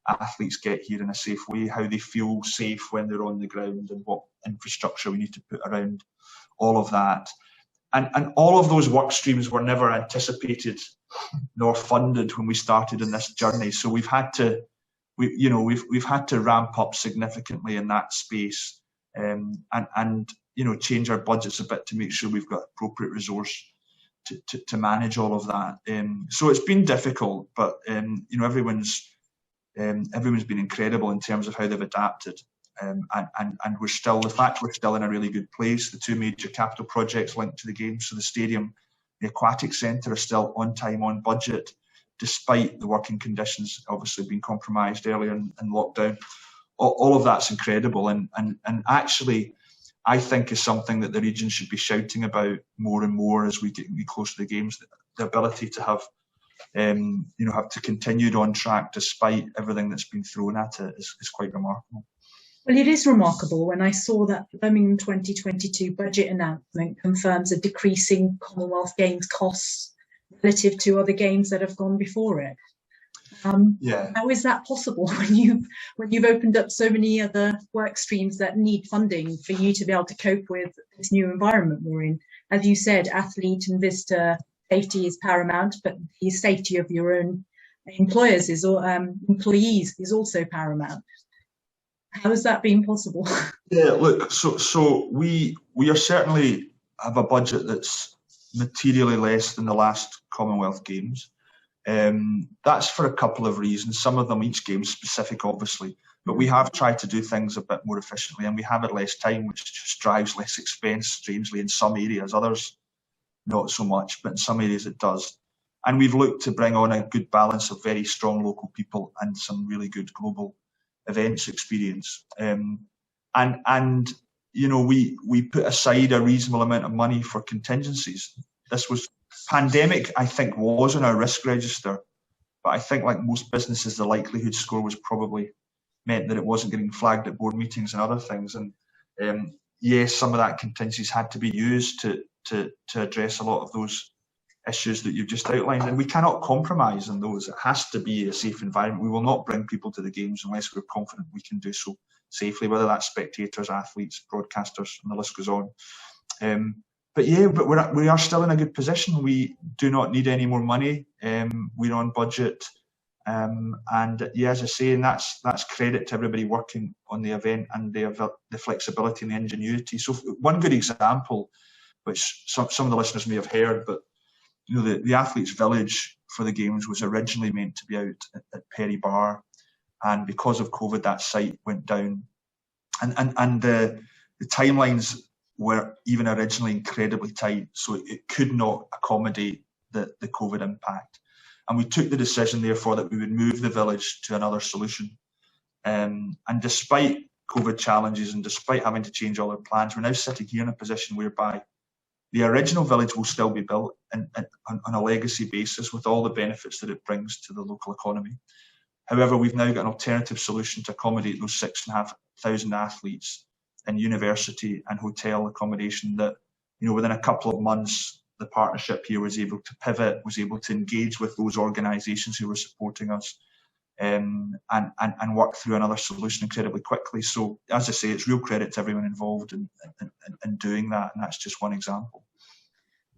athletes get here in a safe way, how they feel safe when they're on the ground, and what infrastructure we need to put around all of that. And all of those work streams were never anticipated nor funded when we started in this journey. So we've had to ramp up significantly in that space, and change our budgets a bit to make sure we've got appropriate resource to manage all of that. So it's been difficult, but everyone's been incredible in terms of how they've adapted. And we're still in a really good place. The two major capital projects linked to the Games, so the stadium, the aquatic centre, are still on time, on budget, despite the working conditions obviously being compromised earlier in lockdown. All of that's incredible, and actually I think is something that the region should be shouting about more and more as we get close to the Games. The ability to have to continue on track despite everything that's been thrown at it is quite remarkable. Well, it is remarkable when I saw that the Birmingham 2022 budget announcement confirms a decreasing Commonwealth Games costs relative to other games that have gone before it. How is that possible when you've opened up so many other work streams that need funding for you to be able to cope with this new environment we're in? As you said, athlete and visitor safety is paramount, but the safety of your own employees is also paramount. How has that been possible? Yeah, look, so we are certainly have a budget that's materially less than the last Commonwealth Games. That's for a couple of reasons. Some of them, each game specific, obviously, but we have tried to do things a bit more efficiently, and we have had less time, which just drives less expense, strangely, in some areas. Others, not so much, but in some areas it does. And we've looked to bring on a good balance of very strong local people and some really good global events experience. And you know, we put aside a reasonable amount of money for contingencies. This was pandemic, I think, was on our risk register, but I think, like most businesses, the likelihood score was probably meant that it wasn't getting flagged at board meetings and other things. And yes, some of that contingencies had to be used to address a lot of those issues that you've just outlined, and we cannot compromise on those. It has to be a safe environment. We will not bring people to the games unless we're confident we can do so safely, whether that's spectators, athletes, broadcasters, and the list goes on. But we are still in a good position. We do not need any more money. We're on budget, and yeah, as I say, and that's credit to everybody working on the event, and the flexibility and the ingenuity. So one good example, which some of the listeners may have heard, but you know, the athletes' village for the games was originally meant to be out at Perry Bar, and because of COVID, that site went down, and the timelines were even originally incredibly tight, so it could not accommodate the COVID impact. And we took the decision, therefore, that we would move the village to another solution. And despite COVID challenges and despite having to change all our plans, we're now sitting here in a position whereby the original village will still be built on a legacy basis with all the benefits that it brings to the local economy. However, we've now got an alternative solution to accommodate those 6,500 athletes in university and hotel accommodation that, you know, within a couple of months, the partnership here was able to pivot, was able to engage with those organisations who were supporting us, and work through another solution incredibly quickly. So, as I say, it's real credit to everyone involved in doing that, and that's just one example.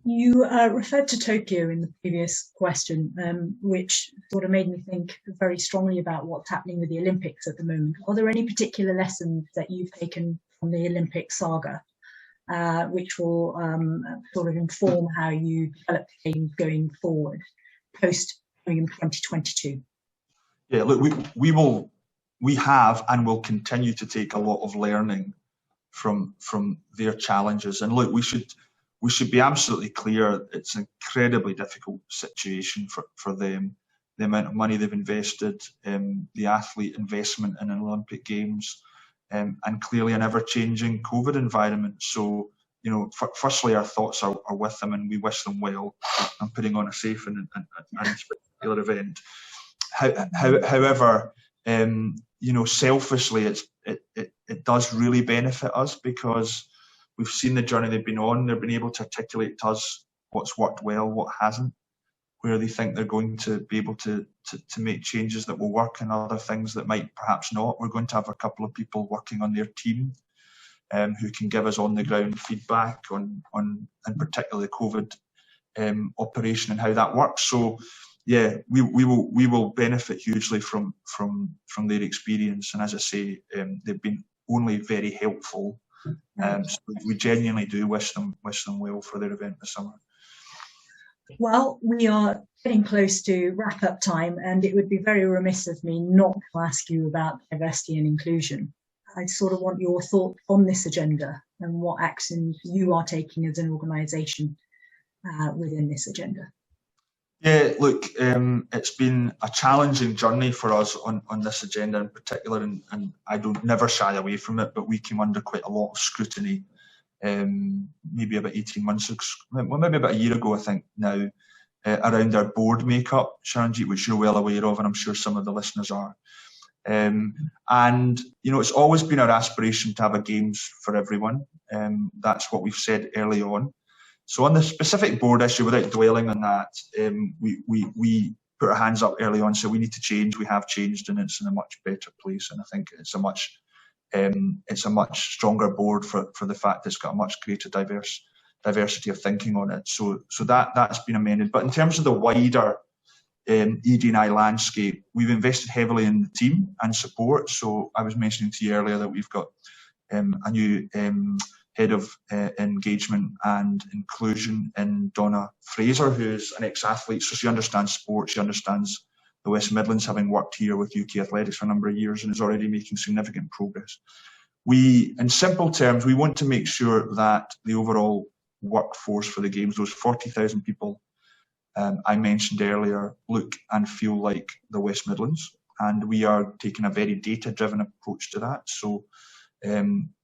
You referred to Tokyo in the previous question, which sort of made me think very strongly about what's happening with the Olympics at the moment. Are there any particular lessons that you've taken from the Olympic saga, which will sort of inform how you develop games going forward post Birmingham 2022? Yeah, look, we have and will continue to take a lot of learning from their challenges. And look, we should be absolutely clear, it's an incredibly difficult situation for them. The amount of money they've invested, the athlete investment in an Olympic Games, and clearly an ever-changing COVID environment. So, you know, firstly, our thoughts are with them, and we wish them well on putting on a safe and spectacular event. However, you know, selfishly, it does really benefit us because we've seen the journey they've been on. They've been able to articulate to us what's worked well, what hasn't, where they think they're going to be able to make changes that will work and other things that might perhaps not. We're going to have a couple of people working on their team who can give us on the ground feedback on in particular the COVID operation and how that works. So yeah, we will benefit hugely from their experience, and as I say, they've been only very helpful. So we genuinely do wish them well for their event this summer. Well, we are getting close to wrap-up time, and it would be very remiss of me not to ask you about diversity and inclusion. I sort of want your thoughts on this agenda and what actions you are taking as an organisation within this agenda. Yeah, look, it's been a challenging journey for us on this agenda in particular, and I don't never shy away from it, but we came under quite a lot of scrutiny maybe about 18 months ago, well, maybe about a year ago, I think now, around our board makeup, Sharanjeet, which you're well aware of, and I'm sure some of the listeners are. And, you know, it's always been our aspiration to have a games for everyone. That's what we've said early on. So on the specific board issue, without dwelling on that, we put our hands up early on, so we need to change. We have changed, and it's in a much better place. And I think it's a much stronger board for the fact that it's got a much greater diversity of thinking on it. So that's been amended. But in terms of the wider ED&I landscape, we've invested heavily in the team and support. So I was mentioning to you earlier that we've got a new head of engagement and inclusion in Donna Fraser, who's an ex-athlete, so she understands sport, she understands the West Midlands, having worked here with UK Athletics for a number of years, and is already making significant progress. In simple terms, we want to make sure that the overall workforce for the Games. Those 40,000 people I mentioned earlier look and feel like the West Midlands, and we are taking a very data-driven approach to that. So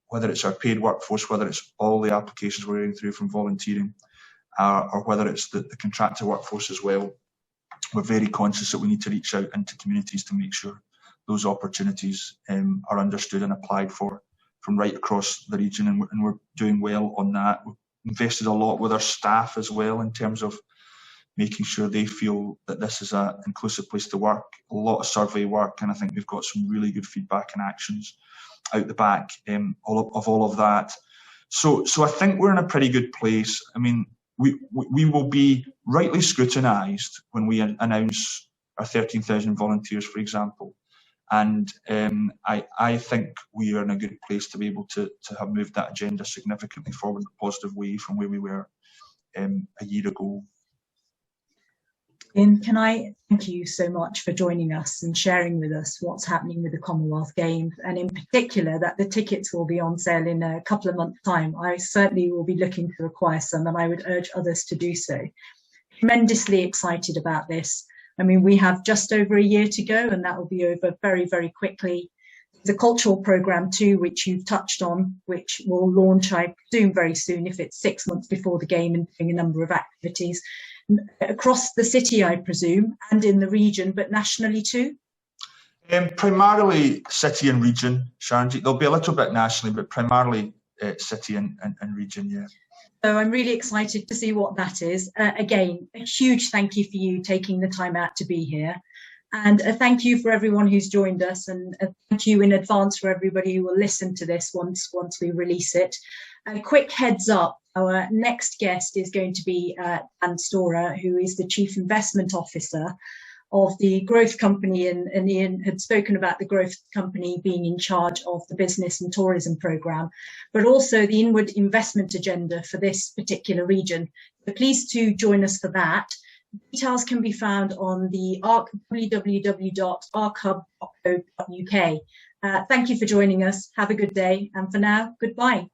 whether it's our paid workforce, whether it's all the applications we're getting through from volunteering, or whether it's the contractor workforce as well, we're very conscious that we need to reach out into communities to make sure those opportunities are understood and applied for from right across the region, and we're doing well on that. We've invested a lot with our staff as well in terms of making sure they feel that this is an inclusive place to work. A lot of survey work, and I think we've got some really good feedback and actions out the back of all of that. So I think we're in a pretty good place. I mean, we will be rightly scrutinised when we announce our 13,000 volunteers, for example. And I think we are in a good place to be able to have moved that agenda significantly forward in a positive way from where we were a year ago. Ian, can I thank you so much for joining us and sharing with us what's happening with the Commonwealth Games, and in particular that the tickets will be on sale in a couple of months' time. I certainly will be looking to acquire some, and I would urge others to do so. Tremendously excited about this. I mean, we have just over a year to go, and that will be over very, very quickly. The cultural programme too, which you've touched on, which will launch, I presume, very soon, if it's 6 months before the game, and doing a number of activities across the city, I presume, and in the region, but nationally too? Primarily city and region, Sharonjit. There'll be a little bit nationally, but primarily city and region, yeah. So I'm really excited to see what that is. Again, a huge thank you for you taking the time out to be here. And a thank you for everyone who's joined us, and a thank you in advance for everybody who will listen to this once we release it. A quick heads up, our next guest is going to be Dan Storer, who is the Chief Investment Officer of the Growth Company, and Ian had spoken about the Growth Company being in charge of the business and tourism programme, but also the inward investment agenda for this particular region. So please do join us for that. Details can be found on the www.archhub.co.uk. Thank you for joining us. Have a good day. And for now, goodbye.